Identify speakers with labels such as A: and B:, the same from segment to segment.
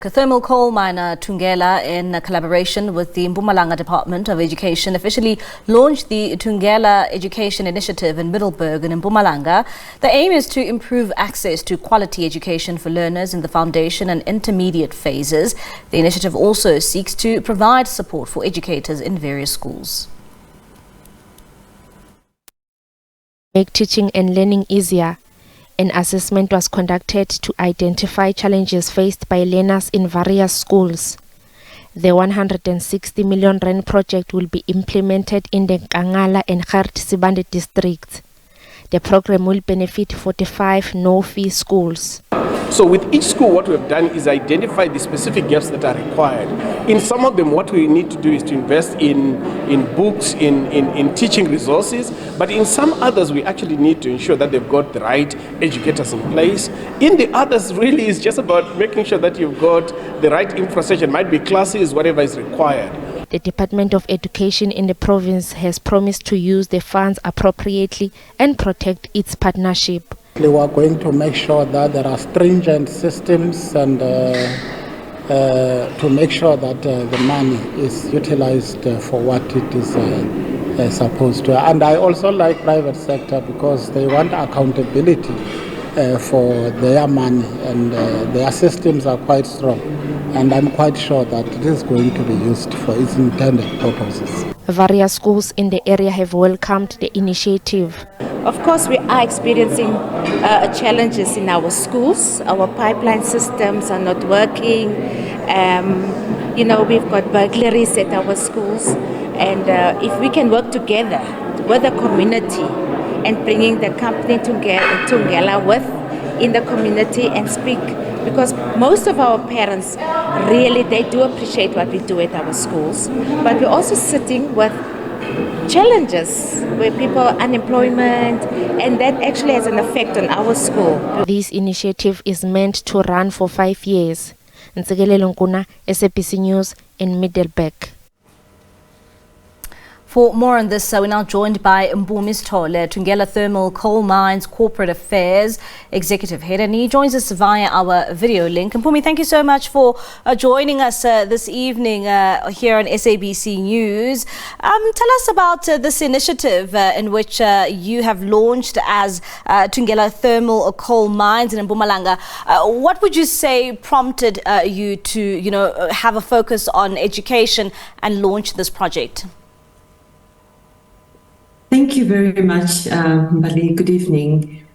A: Thermal coal miner Thungela, in collaboration with the Mpumalanga Department of Education, officially launched the Thungela Education Initiative in Middelburg in Mpumalanga. The aim is to improve access to quality education for learners in the foundation and intermediate phases. The initiative also seeks to provide support for educators in various schools.
B: Make teaching and learning easier. An assessment was conducted to identify challenges faced by learners in various schools. The 160 million rand project will be implemented in the Thungela and Sithole districts. The program will benefit 45 no-fee schools.
C: So with each school, what we've done is identify the specific gaps that are required. In some of them, what we need to do is to invest in books, in teaching resources, but in some others, we actually need to ensure that they've got the right educators in place. In the others, really, it's just about making sure that you've got the right infrastructure. It might be classes, whatever is required.
B: The Department of Education in the province has promised to use the funds appropriately and protect its partnership.
D: We are going to make sure that there are stringent systems and to make sure that the money is utilized for what it is supposed to. And I also like private sector because they want accountability for their money, and their systems are quite strong. And I'm quite sure that it is going to be used for its intended purposes.
B: Various schools in the area have welcomed the initiative.
E: Of course, we are experiencing challenges in our schools. Our pipeline systems are not working. We've got burglaries at our schools. And if we can work together with the community and bringing the company Thungela with in the community and speak, because most of our parents really, they do appreciate what we do at our schools, but we're also sitting with challenges where people are unemployment, and that actually has an effect on our school.
B: This initiative is meant to run for 5 years. SABC News in Middelburg.
A: For more on this, we're now joined by Mpumi, Sithole, Thungela Thermal Coal Mines Corporate Affairs Executive Head, and he joins us via our video link. Mpumi, thank you so much for joining us this evening here on SABC News. Tell us about this initiative in which you have launched as Thungela Thermal Coal Mines in Mpumalanga. What would you say prompted you to, have a focus on education and launch this project?
F: Thank you very much, Mbali. Good evening.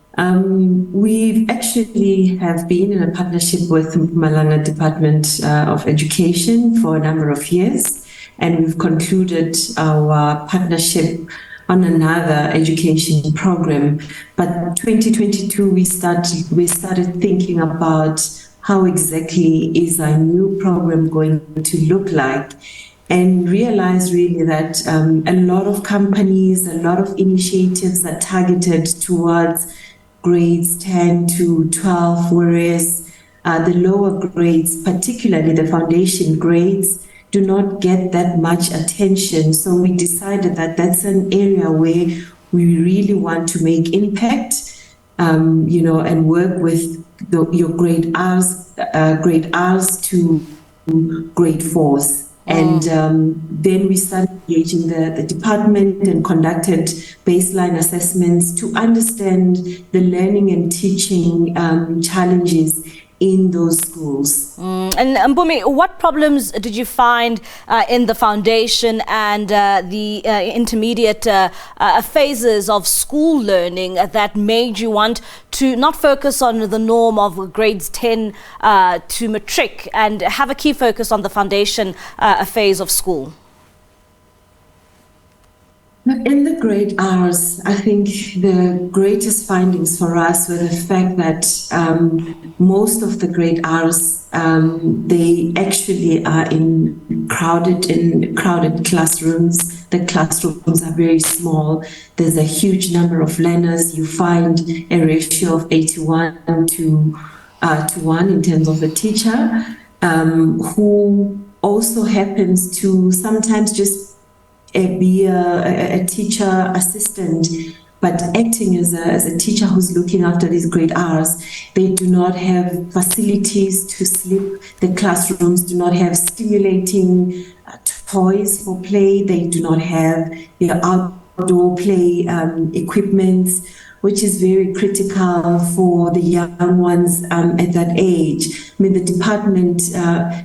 F: We've actually have been in a partnership with Mpumalanga Department of Education for a number of years, and we've concluded our partnership on another education program. But 2022, we started thinking about how exactly is our new program going to look like, and realize really that a lot of companies, a lot of initiatives are targeted towards grades 10 to 12, whereas the lower grades, particularly the foundation grades, do not get that much attention. So we decided that that's an area where we really want to make impact, and work with your grade R's to grade 4s. And then we started engaging the department and conducted baseline assessments to understand the learning and teaching challenges in those schools.
A: And Mpumi, what problems did you find in the foundation and the intermediate phases of school learning that made you want to not focus on the norm of grades 10 to matric and have a key focus on the foundation phase of school?
F: In the grade R's, I think the greatest findings for us were the fact that most of the grade R's, they actually are in crowded classrooms. The classrooms are very small. There's a huge number of learners. You find a ratio of 81 to 1 in terms of the teacher, who also happens to sometimes just be a teacher assistant but acting as a teacher who's looking after these grade Rs, they do not have facilities to sleep. The classrooms do not have stimulating toys for play. They do not have outdoor play equipment, which is very critical for the young ones at that age. I mean, the department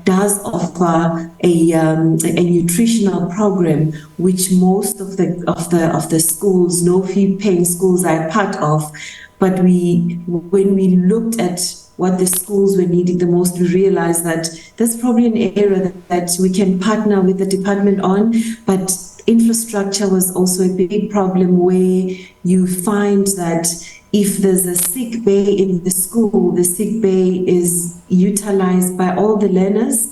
F: does offer a nutritional program, which most of the schools, no fee paying schools, are part of. But when we looked at what the schools were needing the most, we realized that that's probably an area that we can partner with the department on, but infrastructure was also a big problem, where you find that if there's a sick bay in the school, the sick bay is utilized by all the learners,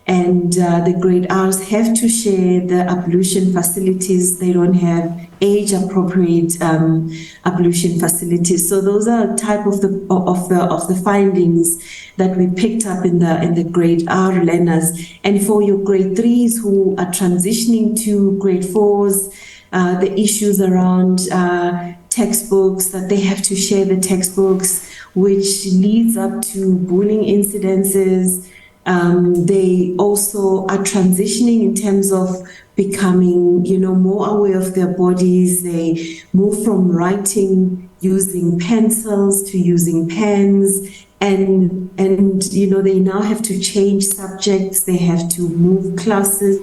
F: and the grade Rs have to share the ablution facilities. They don't have age-appropriate ablution facilities. So those are type of the findings that we picked up in the grade R learners. And for your grade 3s who are transitioning to grade 4s, the issues around textbooks, that they have to share the textbooks, which leads up to bullying incidences. They also are transitioning in terms of becoming, more aware of their bodies. They move from writing using pencils to using pens, and they now have to change subjects. They have to move classes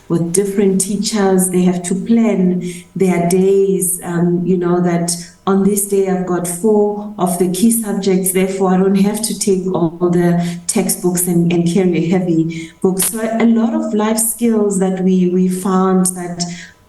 F: with different teachers. They have to plan their days, that on this day I've got 4 of the key subjects, therefore I don't have to take all the textbooks and carry heavy books. So a lot of life skills that we found that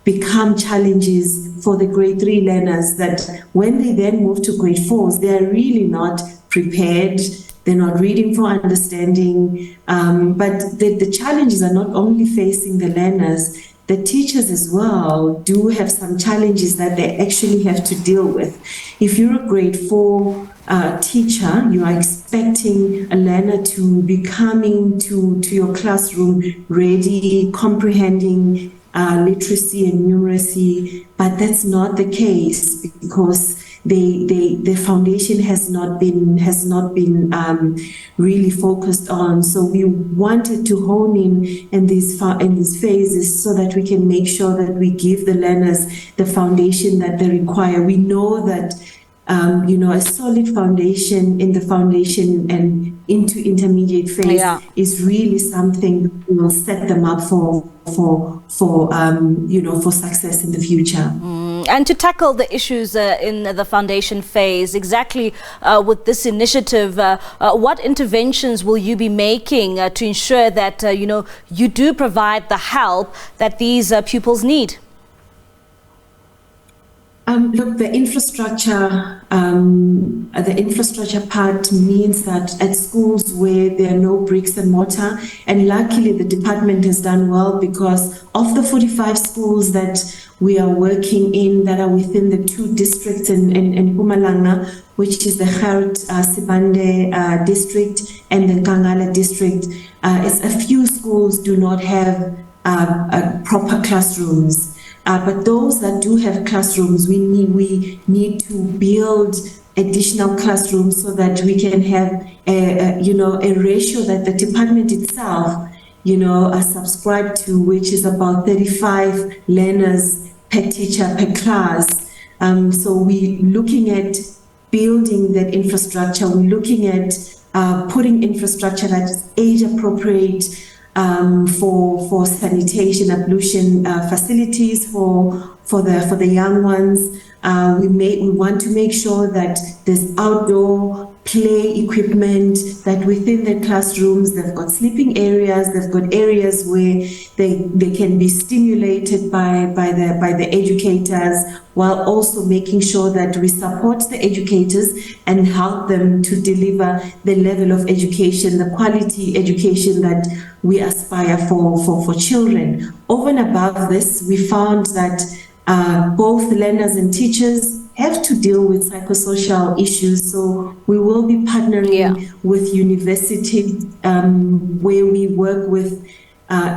F: become challenges for the grade 3 learners, that when they then move to grade 4s, they're really not prepared. They're not reading for understanding. But the challenges are not only facing the learners, the teachers as well do have some challenges that they actually have to deal with. If you're a grade 4 teacher, you are expecting a learner to be coming to your classroom ready, comprehending literacy and numeracy, but that's not the case, because the foundation has not been really focused on. So we wanted to hone in these phases so that we can make sure that we give the learners the foundation that they require. We know that a solid foundation in the foundation and into intermediate phase is really something that will set them up for success in the future.
A: And to tackle the issues in the foundation phase, exactly with this initiative, what interventions will you be making to ensure that you do provide the help that these pupils need?
F: Look, the infrastructure part means that at schools where there are no bricks and mortar, and luckily the department has done well, because of the 45 schools that we are working in that are within the 2 districts in Mpumalanga, which is the Gert Sibande district and the Thungela district, a few schools do not have proper classrooms. But those that do have classrooms, we need to build additional classrooms so that we can have a ratio that the department itself subscribe to, which is about 35 learners per teacher per class. So we're looking at building that infrastructure. We're looking at putting infrastructure that's age appropriate, for sanitation, ablution facilities for the young ones. We want to make sure that there's outdoor play equipment, that within the classrooms they've got sleeping areas, they've got areas where they can be stimulated by the educators, while also making sure that we support the educators and help them to deliver the level of education, the quality education that we aspire for children. Over and above this, we found that both learners and teachers have to deal with psychosocial issues. So we will be partnering with universities where we work with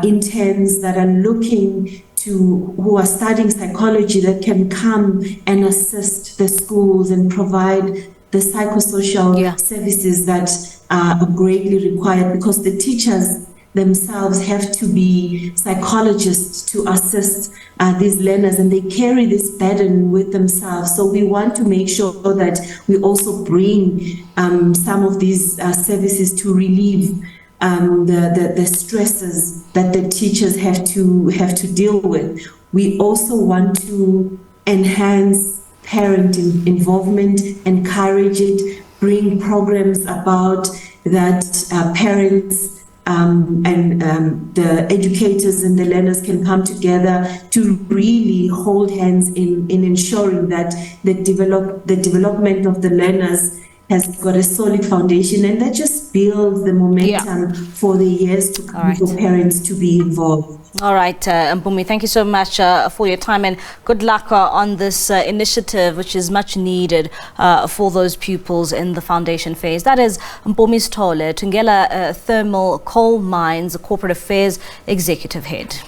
F: interns that are looking who are studying psychology that can come and assist the schools and provide the psychosocial services that are greatly required, because the teachers themselves have to be psychologists to assist these learners, and they carry this burden with themselves. So we want to make sure that we also bring some of these services to relieve the stresses that the teachers have to deal with. We also want to enhance parent involvement, encourage it, bring programs about that parents and the educators and the learners can come together to really hold hands in ensuring that the development of the learners has got a solid foundation, and that just builds the momentum for the years to come for parents to be involved.
A: All right, Mpumi, thank you so much for your time, and good luck on this initiative, which is much needed for those pupils in the foundation phase. That is Mpumi Sithole, Thungela Thermal Coal Mines Corporate Affairs Executive Head.